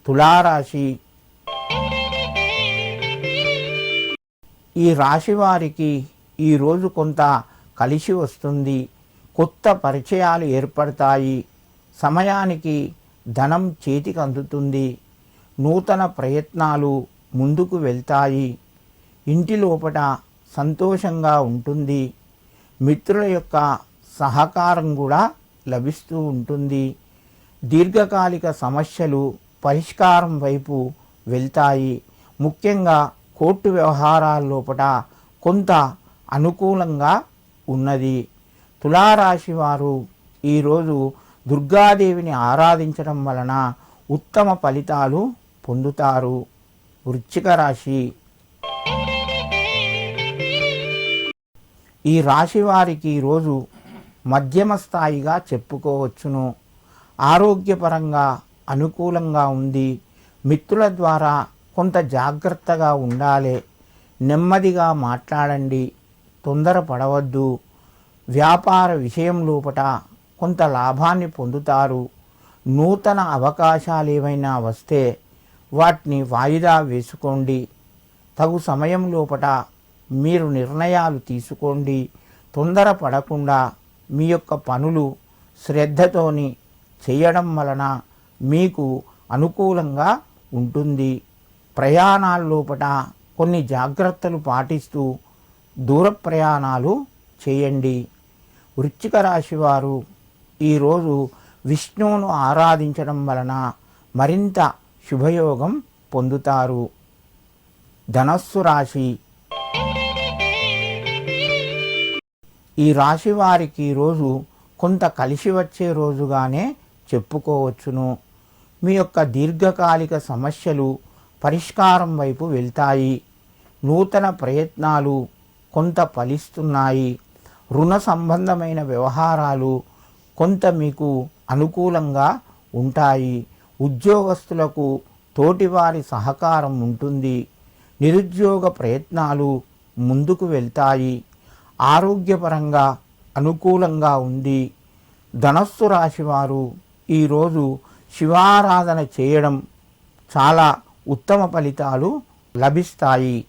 తులారాశి. ఈ రాశి వారికి ఈరోజు కొంత కలిసి వస్తుంది. కొత్త పరిచయాలు ఏర్పడతాయి. సమయానికి ధనం చేతికి అందుతుంది. నూతన ప్రయత్నాలు ముందుకు వెళ్తాయి. ఇంటి లోపల సంతోషంగా ఉంటుంది. మిత్రుల యొక్క సహకారం కూడా లభిస్తూ ఉంటుంది. దీర్ఘకాలిక సమస్యలు పరిష్కారం వైపు వెళ్తాయి. ముఖ్యంగా కోర్టు వ్యవహారాల లోపల కొంత అనుకూలంగా ఉన్నది. తులారాశి వారు ఈరోజు దుర్గాదేవిని ఆరాధించడం వలన ఉత్తమ ఫలితాలు పొందుతారు. వృశ్చిక రాశి. ఈ రాశి వారికి ఈరోజు మధ్యమ స్థాయిగా చెప్పుకోవచ్చును. ఆరోగ్యపరంగా అనుకూలంగా ఉంది. మిత్రుల ద్వారా కొంత జాగ్రత్తగా ఉండాలి. నెమ్మదిగా మాట్లాడండి, తొందరపడవద్దు. వ్యాపార విషయం లోపల కొంత లాభాన్ని పొందుతారు. నూతన అవకాశాలు ఏవైనా వస్తే వాటిని వాయిదా వేసుకోండి. తగు సమయం లోపల మీరు నిర్ణయాలు తీసుకోండి. తొందరపడకుండా మీ యొక్క పనులు శ్రద్ధతోని చేయడం వలన మీకు అనుకూలంగా ఉంటుంది. ప్రయాణాల లోపల కొన్ని జాగ్రత్తలు పాటిస్తూ దూర ప్రయాణాలు చేయండి. వృశ్చిక రాశి వారు ఈరోజు విష్ణువును ఆరాధించడం వలన మరింత శుభయోగం పొందుతారు. ధనస్సు రాశి. ఈ రాశి వారికి ఈరోజు కొంత కలిసి వచ్చే రోజుగానే చెప్పుకోవచ్చును. మీ యొక్క దీర్ఘకాలిక సమస్యలు పరిష్కారం వైపు వెళ్తాయి. నూతన ప్రయత్నాలు కొంత ఫలిస్తున్నాయి. రుణ సంబంధమైన వ్యవహారాలు కొంత మీకు అనుకూలంగా ఉంటాయి. ఉద్యోగస్తులకు తోటివారి సహకారం ఉంటుంది. నిరుద్యోగ ప్రయత్నాలు ముందుకు వెళ్తాయి. ఆరోగ్యపరంగా అనుకూలంగా ఉంది. ధనస్సు రాశి వారు ఈరోజు శివారాధన చేయడం చాలా ఉత్తమ ఫలితాలు లభిస్తాయి.